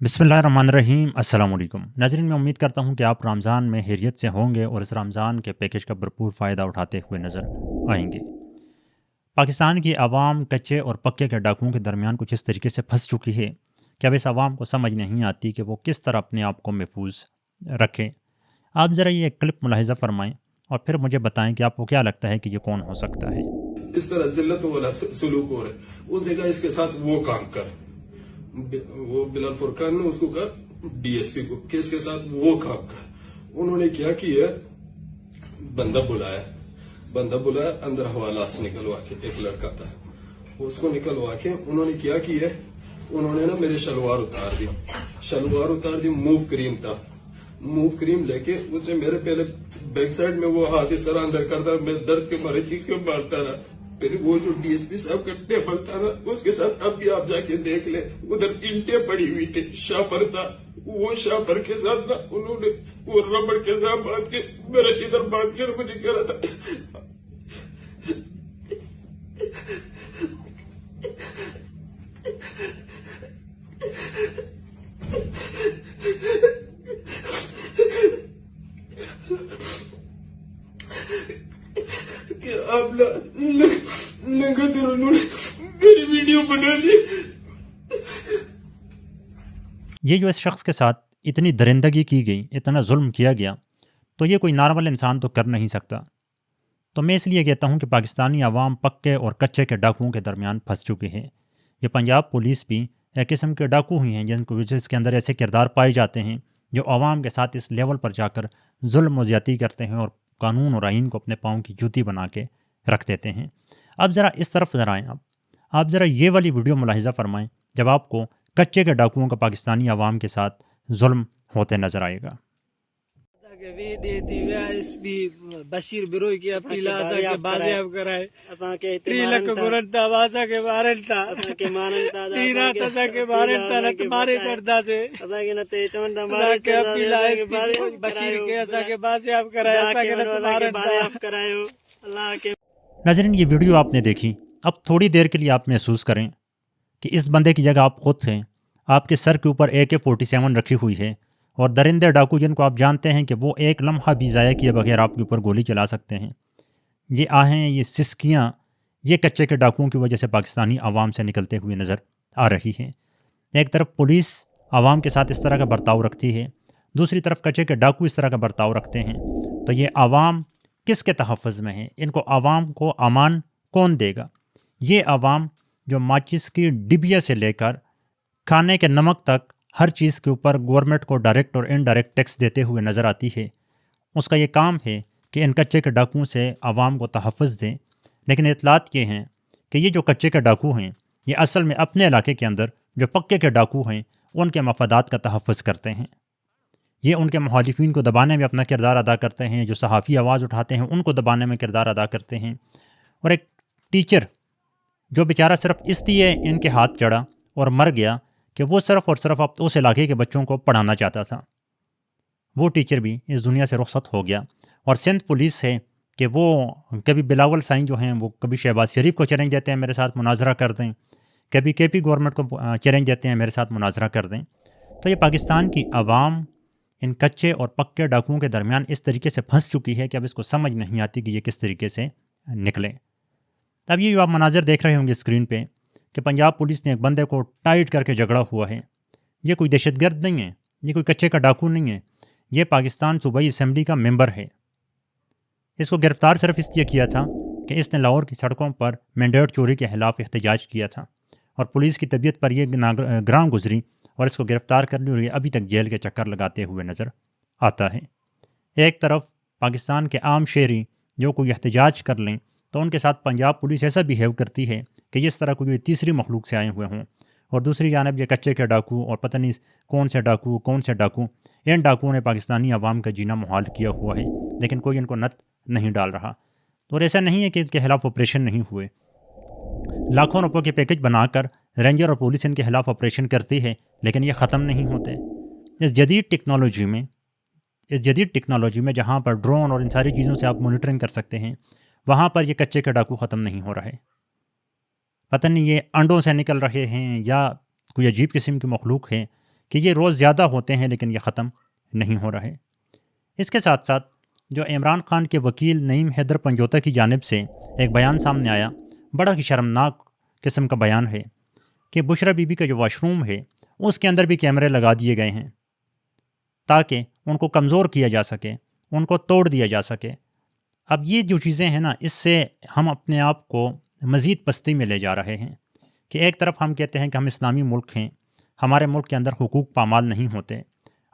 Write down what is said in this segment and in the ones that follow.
बिस्मिल्लाहिर्रहमानिर्रहीम अस्सलाम वालेकुम नाज़रीन, मैं उम्मीद करता हूँ कि आप रमज़ान में खैरियत से होंगे और इस रमज़ान के पैकेज का भरपूर फ़ायदा उठाते हुए नज़र आएंगे। पाकिस्तान की आवाम कच्चे और पक्के के डाकुओं के दरमियान कुछ इस तरीके से फंस चुकी है कि अब इस आवाम को समझ नहीं आती कि वो किस तरह अपने आप को महफूज रखें। आप ज़रा ये क्लिप मुलाहिज़ा फरमाएँ और फिर मुझे बताएं कि आपको क्या लगता है कि ये कौन हो सकता है। इस तरह जिल्लत वाला सलूक हो रहा है। वो देखा इसके साथ वो काम कर, वो बिलाल फुरकान ने उसको कहा डीएसपी को कि इसके साथ वो काम कर। उन्होंने क्या किया, बंदा बुलाया अंदर हवाला से निकलवा के, एक लड़का था उसको निकलवा के उन्होंने क्या किया, उन्होंने ना मेरे शलवार उतार दी, मूव क्रीम था, मूव क्रीम लेके उसे मेरे पहले बैक साइड में वो हाथ इस तरह अंदर करता, मैं दर्द के मारे चीख के मारता रहा। फिर वो जो डीएसपी साहब का टेबल था ना, उसके साथ अब भी आप जाके देख ले, उधर ईंटें पड़ी हुई थी, शापर था, वो शापर के साथ ना उन्होंने वो रबड़ के साथ बांध के मेरा इधर बांध के मुझे कह रहा था। कि आप लगा कर उन्होंने मेरी वीडियो बना ली। ये जो इस शख्स के साथ इतनी दरिंदगी की गई, इतना जुल्म किया गया, तो ये कोई नॉर्मल इंसान तो कर नहीं सकता। तो मैं इसलिए कहता हूँ कि पाकिस्तानी आवाम पक्के और कच्चे के डाकुओं के दरमियान फंस चुकी है। ये पंजाब पुलिस भी एक किस्म के डाकू ही हैं जिनको जिसके अंदर ऐसे किरदार पाए जाते हैं जो आवाम के साथ इस लेवल पर जाकर जुल्म व ज़्यादती करते हैं और कानून और आइन को अपने पाँव की जूती बना के रख देते हैं। अब ज़रा इस तरफ ज़रा आएँ, आप ज़रा ये वाली वीडियो मुलाहिज़ा फरमाएँ जब आपको कच्चे के डाकुओं का पाकिस्तानी आवाम के साथ जुल्म होते नज़र आएगा। बशीर बिरोई की अपील आशा के बाजियाब कराए असांखे 3 लाख गुरन था आशा के बारन था असांखे मानन था 3 रात असांखे बारन था न तुम्हारे चढ़दा से असांखे न ते चवन था मारे के अपील आए बशीर के असांखे बाजियाब कराए असांखे न तुम्हारे बाजियाब करायो अल्लाह के। नाज़रीन, ये वीडियो आपने देखी, अब थोड़ी देर के लिए आप महसूस करें कि इस बंदे की जगह आप खुद हैं। आपके सर के ऊपर AK-47 रखी हुई है और दरिंदे डाकू जिनको आप जानते हैं कि वो एक लम्हा भी ज़ाया किए बगैर आपके ऊपर गोली चला सकते हैं, ये आहें, ये सिसकियाँ, ये कच्चे के डाकुओं की वजह से पाकिस्तानी आवाम से निकलते हुए नज़र आ रही हैं। एक तरफ पुलिस आवाम के साथ इस तरह का बर्ताव रखती है, दूसरी तरफ कच्चे के डाकू इस तरह का बर्ताव रखते हैं। तो ये आवाम किसके तहफ़्फ़ुज़ में है? इनको आवाम को अमान कौन देगा? ये आवाम जो माचिस की डिबिया से लेकर खाने के नमक तक हर चीज़ के ऊपर गवर्नमेंट को डायरेक्ट और इनडायरेक्ट टैक्स देते हुए नज़र आती है, उसका ये काम है कि इन कच्चे के डाकुओं से आवाम को तहफ़्फ़ुज़ दें। लेकिन इतलात ये हैं कि ये जो कच्चे के डाकू हैं ये असल में अपने इलाके के अंदर जो पक्के के डाकू हैं उनके मफादात का तहफ़्फ़ुज़ करते हैं। ये उनके मुखालिफिन को दबाने में अपना किरदार अदा करते हैं, जो सहाफ़ी आवाज़ उठाते हैं उनको दबाने में किरदार अदा करते हैं। और एक टीचर जो बेचारा सिर्फ इसलिए इनके हाथ चढ़ा और मर गया कि वो सिर्फ और सिर्फ अब उस इलाके के बच्चों को पढ़ाना चाहता था, वो टीचर भी इस दुनिया से रुखसत हो गया। और सिंध पुलिस है कि वो कभी बिलावल साईं जो हैं वो कभी शहबाज शरीफ को चैलेंज देते हैं मेरे साथ मुनाजरा कर दें, कभी KP गवर्नमेंट को चैलेंज देते हैं मेरे साथ मुनाजरा कर दें। तो ये पाकिस्तान की आवाम इन कच्चे और पक्के डाकुओं के दरमियान इस तरीके से फंस चुकी है कि अब इसको समझ नहीं आती कि ये किस तरीके से निकले। अब ये जो आप मनाजिर देख रहे होंगे स्क्रीन पे कि पंजाब पुलिस ने एक बंदे को टाइट करके झगड़ा हुआ है, ये कोई दहशतगर्द नहीं है, ये कोई कच्चे का डाकू नहीं है, ये पाकिस्तान सूबाई असम्बली का मेंबर है। इसको गिरफ़्तार सिर्फ इसलिए किया था कि इसने लाहौर की सड़कों पर मैंडेट चोरी के खिलाफ एहतजाज किया था और पुलिस की तबीयत पर यह ग्राम गुजरी और इसको गिरफ़्तार कर ली और ये अभी तक जेल के चक्कर लगाते हुए नज़र आता है। एक तरफ पाकिस्तान के आम शहरी जो कोई एहतजाज कर लें तो उनके साथ पंजाब पुलिस ऐसा बिहेव करती है कि इस तरह कोई तीसरी मखलूक से आए हुए हों, और दूसरी जानब ये कच्चे के डाकू और पता नहीं कौन से डाकू, इन डाकुओं ने पाकिस्तानी आवाम का जीना मुहाल किया हुआ है, लेकिन कोई इनको नत नहीं डाल रहा। और ऐसा नहीं है कि इनके खिलाफ ऑपरेशन नहीं हुए, लाखों रुपयों के पैकेज बनाकर रेंजर और पुलिस इनके खिलाफ ऑपरेशन करती है, लेकिन ये ख़त्म नहीं होते। इस जदीद टेक्नोलॉजी में जहाँ पर ड्रोन और इन सारी चीज़ों से आप मॉनिटरिंग कर सकते हैं, वहाँ पर ये कच्चे के डाकू ख़त्म नहीं हो रहे। पता नहीं ये अंडों से निकल रहे हैं या कोई अजीब किस्म की मखलूक है کہ یہ روز زیادہ ہوتے ہیں لیکن یہ ختم نہیں ہو رہے۔ اس کے ساتھ ساتھ جو عمران خان کے وکیل نعیم حیدر پنجوتا کی جانب سے ایک بیان سامنے آیا، بڑا ہی شرمناک قسم کا بیان ہے کہ بشرا بی بی کا جو واش روم ہے اس کے اندر بھی کیمرے لگا دیے گئے ہیں تاکہ ان کو کمزور کیا جا سکے، ان کو توڑ دیا جا سکے۔ اب یہ جو چیزیں ہیں نا، اس سے ہم اپنے آپ کو مزید پستی میں لے جا رہے ہیں کہ ایک طرف ہم کہتے ہیں کہ ہم اسلامی ملک ہیں، ہمارے ملک کے اندر حقوق پامال نہیں ہوتے۔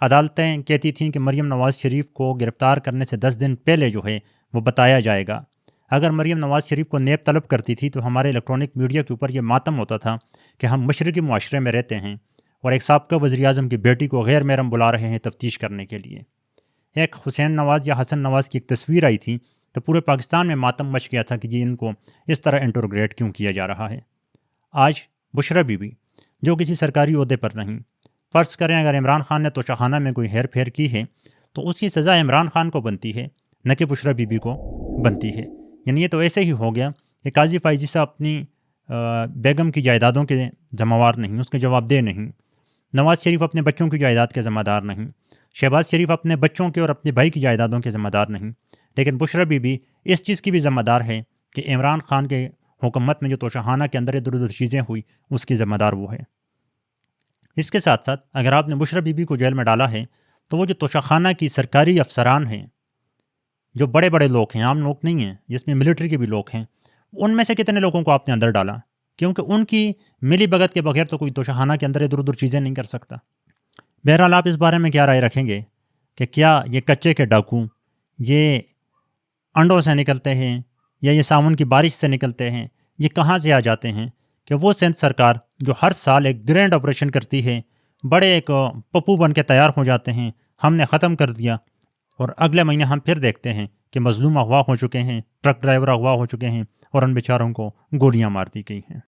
عدالتیں کہتی تھیں کہ مریم نواز شریف کو گرفتار کرنے سے 10 دن پہلے جو ہے وہ بتایا جائے گا۔ اگر مریم نواز شریف کو نیب طلب کرتی تھی تو ہمارے الیکٹرانک میڈیا کے اوپر یہ ماتم ہوتا تھا کہ ہم مشرقی معاشرے میں رہتے ہیں اور ایک سابقہ وزیر اعظم کی بیٹی کو غیر محرم بلا رہے ہیں تفتیش کرنے کے لیے۔ ایک حسین نواز یا حسن نواز کی ایک تصویر آئی تھی تو پورے پاکستان میں ماتم مچ گیا تھا کہ جی ان کو اس طرح انٹروگریٹ کیوں کیا جا رہا ہے۔ آج بشرا بی بی جو کسی سرکاری عہدے پر نہیں، فرض کریں اگر عمران خان نے توشہ میں کوئی ہیر پھیر کی ہے تو اس کی سزا عمران خان کو بنتی ہے، نہ کہ بشرا بی بی کو بنتی ہے۔ یعنی یہ تو ایسے ہی ہو گیا کہ قاضی فائزی صاحب اپنی بیگم کی جائیدادوں کے ذمہ وار نہیں، اس کے جواب دہ نہیں، نواز شریف اپنے بچوں کی جائیداد کے ذمہ دار نہیں، شہباز شریف اپنے بچوں کے اور اپنے بھائی کی جائیدادوں کے ذمہ دار نہیں، لیکن بشرا بی بی اس چیز کی بھی ذمہ دار ہے کہ عمران خان کے حکومت میں جو توشہ کے اندر ادھر ادھر چیزیں ہوئی اس کی ذمہ دار وہ ہے۔ اس کے ساتھ ساتھ اگر آپ نے بشرا بی بی کو جیل میں ڈالا ہے تو وہ جو توشہ کی سرکاری افسران ہیں، جو بڑے بڑے لوگ ہیں، عام لوگ نہیں ہیں، جس میں ملٹری کے بھی لوگ ہیں، ان میں سے کتنے لوگوں کو آپ نے اندر ڈالا؟ کیونکہ ان کی ملی بھگت کے بغیر تو کوئی توشہ کے اندر ادھر ادھر چیزیں نہیں کر سکتا۔ بہرحال آپ اس بارے میں کیا رائے رکھیں گے کہ کیا یہ کچے کے ڈاکو یہ انڈوں سے نکلتے ہیں یا یہ ساون کی بارش سے نکلتے ہیں؟ یہ کہاں سے آ جاتے ہیں کہ وہ سندھ سرکار جو ہر سال ایک گرینڈ آپریشن کرتی ہے، بڑے ایک پپو بن کے تیار ہو جاتے ہیں، ہم نے ختم کر دیا، اور اگلے مہینے ہم پھر دیکھتے ہیں کہ مظلوم اغوا ہو چکے ہیں، ٹرک ڈرائیور اغوا ہو چکے ہیں اور ان بیچاروں کو گولیاں مار دی گئی ہیں۔